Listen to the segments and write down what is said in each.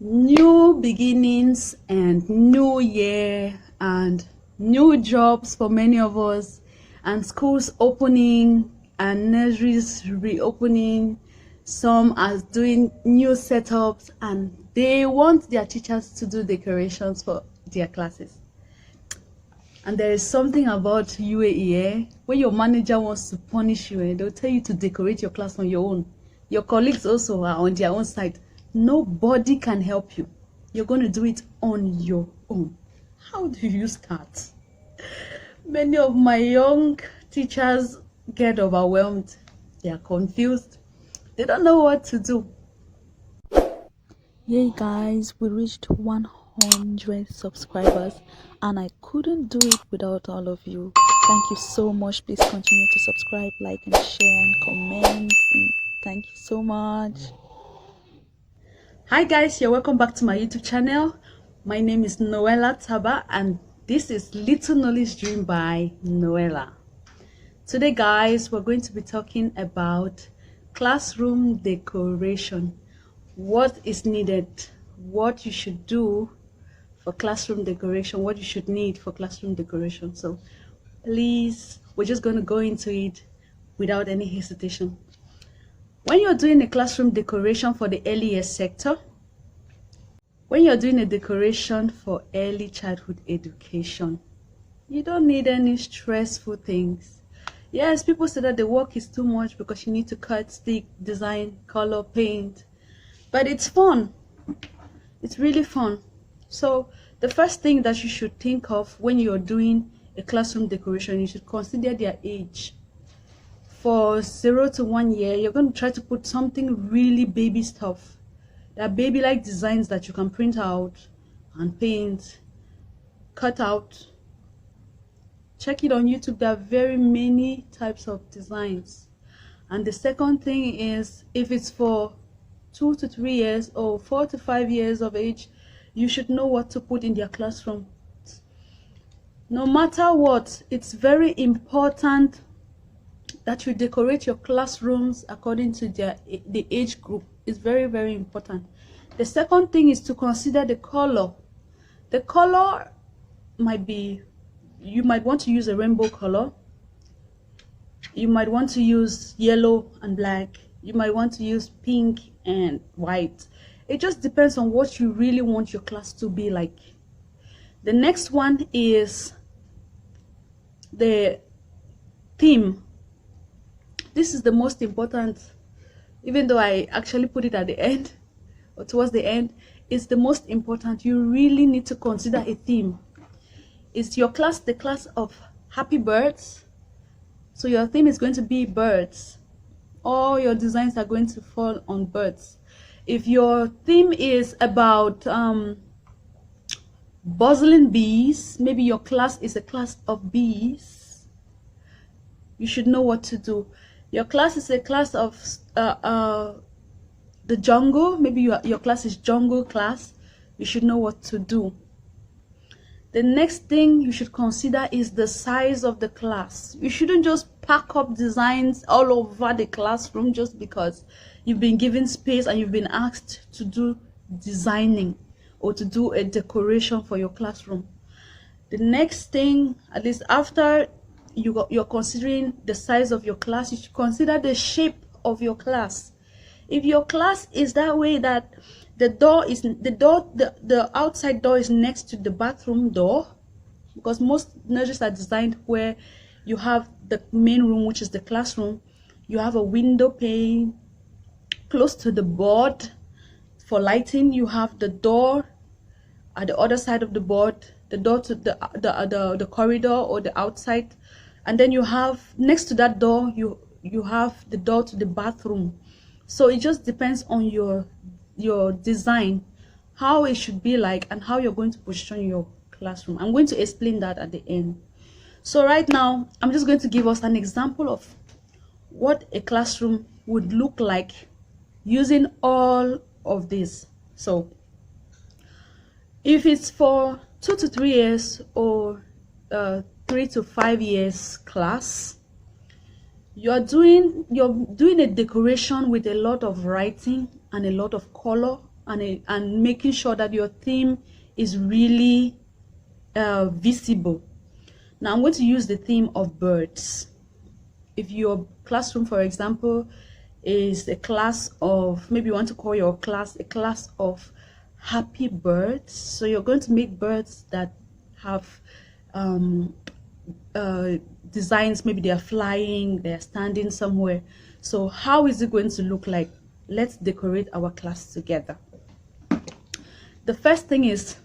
New beginnings and new year and new jobs for many of us, and schools opening and nurseries reopening. Some are doing new setups and they want their teachers to do decorations for their classes. And there is something about UAE, when your manager wants to punish you, they'll tell you to decorate your class on your own. Your colleagues also are on their own side. Nobody can help you. You're going to do it on your own. How do you start? Many of my young teachers get overwhelmed. They are confused. They don't know what to do. Yay guys, we reached 100 subscribers and I couldn't do it without all of you. Thank you so much. Please continue to subscribe, like and share and comment. And thank you so much. Hi guys, you're welcome back to my YouTube channel. My name is Noella Taba and this is Little Nolly's Dream by Noella. Today guys, we're going to be talking about classroom decoration. What is needed, what you should do for classroom decoration, what you should need for classroom decoration. So please, we're just going to go into it without any hesitation. When you're doing a classroom decoration for the early years sector, when you're doing a decoration for early childhood education, you don't need any stressful things. Yes, people say that the work is too much because you need to cut, stick, design, color, paint, but it's fun. It's really fun. So the first thing that you should think of when you're doing a classroom decoration, you should consider their age. For 0 to 1 year, you're going to try to put something really baby stuff. There are baby-like designs that you can print out and paint, cut out. Check it on YouTube. There are very many types of designs. And the second thing is, if it's for 2 to 3 years or 4 to 5 years of age, you should know what to put in their classroom. No matter what, it's very important that you decorate your classrooms according to the age group. Is very, very important. The second thing is to consider the color. The color might be, you might want to use a rainbow color. You might want to use yellow and black. You might want to use pink and white. It just depends on what you really want your class to be like. The next one is the theme. This is the most important, even though I actually put it at the end or towards the end. It's the most important. You really need to consider a theme. Is your class the class of happy birds? So your theme is going to be birds. All your designs are going to fall on birds. If your theme is about buzzing bees, maybe your class is a class of bees, you should know what to do. Your class is a class of the jungle, maybe your class is jungle class, you should know what to do. The next thing you should consider is the size of the class. You shouldn't just pack up designs all over the classroom just because you've been given space and you've been asked to do designing or to do a decoration for your classroom. The next thing, at least after you're considering the size of your class, you should consider the shape of your class. If your class is that way that the outside door is next to the bathroom door, because most nurseries are designed where you have the main room, which is the classroom, you have a window pane close to the board for lighting, you have the door at the other side of the board, the door to the corridor or the outside, and then you have next to that door you have the door to the bathroom. So it just depends on your design, how it should be like and how you're going to position your classroom. I'm going to explain that at the end. So right now I'm just going to give us an example of what a classroom would look like using all of this. So if it's for 2 to 3 years or 3 to 5 years class, you're doing a decoration with a lot of writing and a lot of color and making sure that your theme is really visible. Now I'm going to use the theme of birds. If your classroom, for example, is a class of, maybe you want to call your class a class of happy birds, so you're going to make birds that have designs. Maybe they are flying, they are standing somewhere. So how is it going to look like? Let's decorate our class together. The first thing is,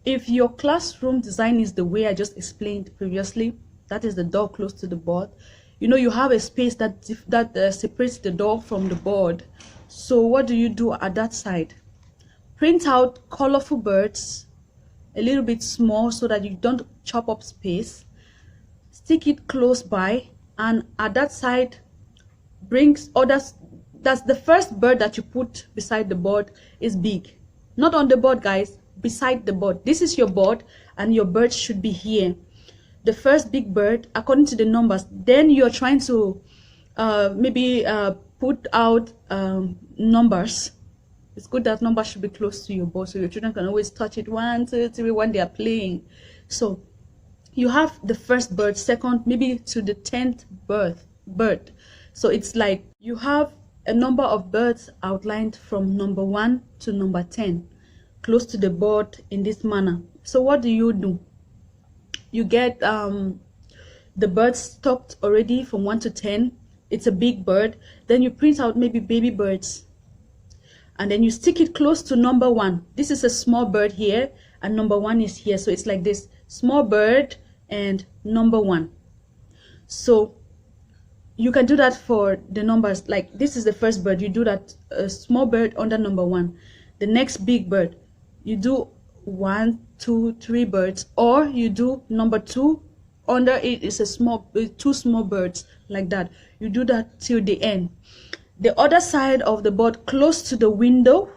if your classroom design is the way I just explained previously, that is the door close to the board, you know, you have a space that separates the door from the board. So what do you do at that side? Print out colorful birds, a little bit small so that you don't chop up space. Stick it close by, and at that side brings others. That's the first bird that you put beside the board is big. Not on the board, guys, beside the board. This is your board and your bird should be here. The first big bird according to the numbers. Then you're trying to maybe put out numbers. It's good that numbers should be close to your board so your children can always touch it 1, 2, 3 when they are playing. So you have the first bird, second, maybe to the 10th bird. So it's like you have a number of birds outlined from number 1 to number 10 close to the board in this manner. So what do? You get the birds stocked already from 1 to 10. It's a big bird. Then you print out maybe baby birds, and then you stick it close to number 1. This is a small bird here and number 1 is here. So it's like this: small bird and number 1. So you can do that for the numbers. Like this is the first bird, you do that small bird under number 1. The next big bird, you do 1, 2, 3 birds, or you do number 2 under it is a small 2 small birds, like that. You do that till the end. The other side of the board close to the window,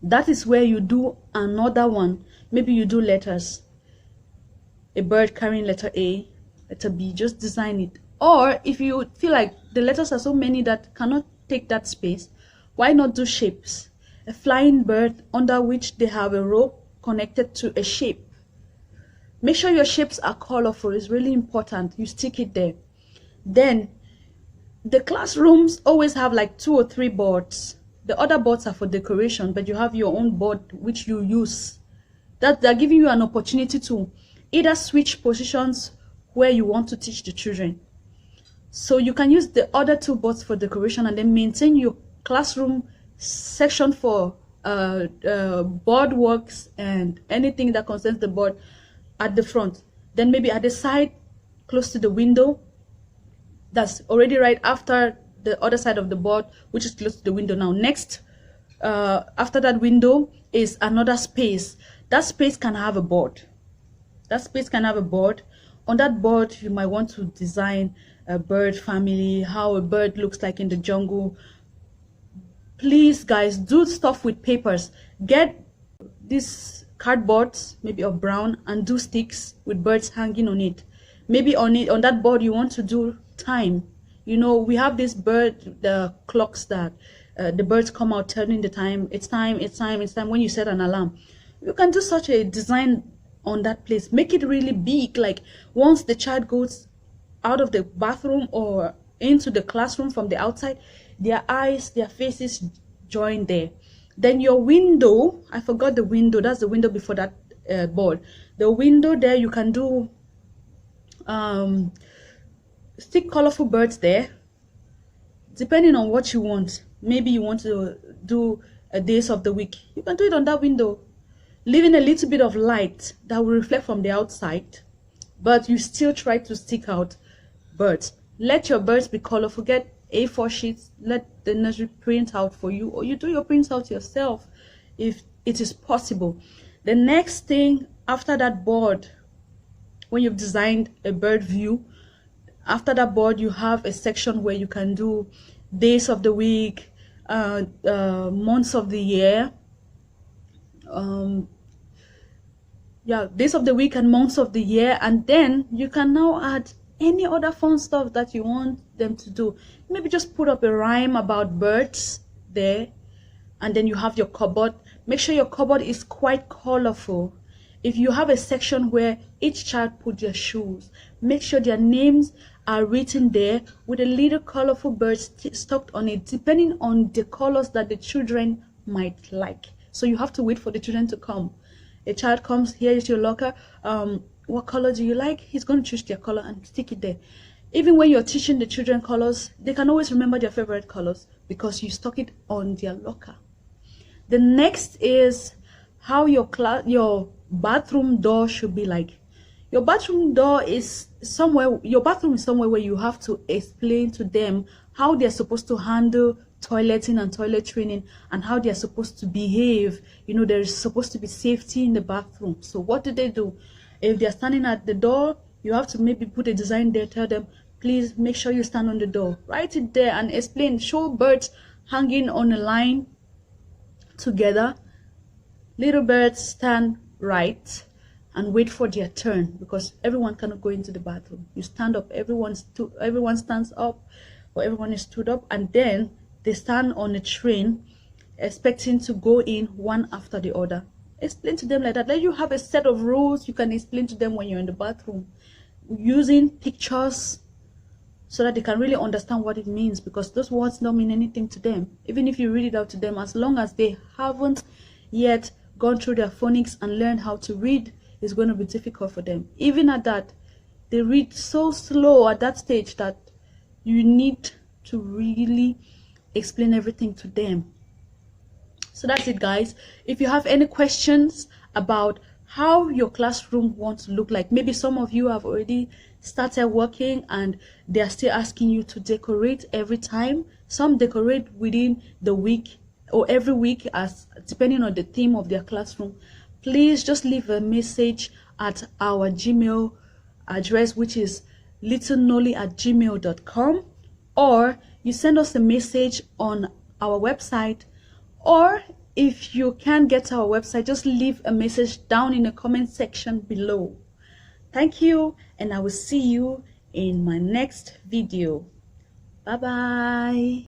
that is where you do another one. Maybe you do letters, a bird carrying letter A, letter B, just design it. Or if you feel like the letters are so many that cannot take that space, why not do shapes? A flying bird under which they have a rope connected to a shape. Make sure your shapes are colorful. It's really important. You stick it there. Then the classrooms always have like 2 or 3 boards. The other boards are for decoration, but you have your own board which you use. That they're giving you an opportunity to either switch positions where you want to teach the children. So you can use the other 2 boards for decoration and then maintain your classroom section for board works and anything that concerns the board at the front. Then maybe at the side close to the window, that's already right after the other side of the board, which is close to the window. Now next after that window is another space. That space can have a board. On that board you might want to design a bird family, how a bird looks like in the jungle. Please guys, do stuff with papers. Get these cardboards, maybe of brown, and do sticks with birds hanging on it. Maybe on that board you want to do time. You know, we have this bird, the clocks that the birds come out telling the time. It's time when you set an alarm. You can do such a design on that place. Make it really big, like once the child goes out of the bathroom or into the classroom from the outside, their eyes, their faces join there. Then your window, I forgot the window, that's the window before that board. The window there, you can do stick colorful birds there depending on what you want. Maybe you want to do a days of the week, you can do it on that window, leaving a little bit of light that will reflect from the outside, but you still try to stick out birds. Let your birds be colorful. Get A4 sheets, let the nursery print out for you, or you do your print out yourself if it is possible. The next thing after that board, when you've designed a bird view, after that board you have a section where you can do days of the week, months of the year, days of the week and months of the year. And then you can now add any other fun stuff that you want them to do. Maybe just put up a rhyme about birds there, and then you have your cupboard. Make sure your cupboard is quite colorful. If you have a section where each child put their shoes, make sure their names are written there with a little colorful bird stuck on it, depending on the colors that the children might like. So you have to wait for the children to come. A child comes, here is your locker, what color do you like? He's going to choose their color and stick it there. Even when you're teaching the children colors, they can always remember their favorite colors because you stuck it on their locker. The next is how your bathroom door should be like. Your bathroom is somewhere where you have to explain to them how they're supposed to handle toileting and toilet training, and how they're supposed to behave. You know, there's supposed to be safety in the bathroom. So what do? If they're standing at the door, you have to maybe put a design there, tell them, please make sure you stand on the door. Write it there and explain. Show birds hanging on a line together. Little birds stand right and wait for their turn, because everyone cannot go into the bathroom. You stand up, everyone stands up, or everyone is stood up, and then they stand on a train expecting to go in one after the other. Explain to them like that. Let you have a set of rules you can explain to them when you're in the bathroom, using pictures so that they can really understand what it means, because those words don't mean anything to them. Even if you read it out to them, as long as they haven't yet gone through their phonics and learned how to read, it's going to be difficult for them. Even at that, they read so slow at that stage that you need to really explain everything to them. So that's it, guys. If you have any questions about how your classroom wants to look like, maybe some of you have already started working and they're still asking you to decorate every time. Some decorate within the week or every week, as depending on the theme of their classroom. Please just leave a message at our Gmail address, which is LittleNolly@gmail.com, or you send us a message on our website, or if you can't get to our website, just leave a message down in the comment section below. Thank you, and I will see you in my next video. Bye bye.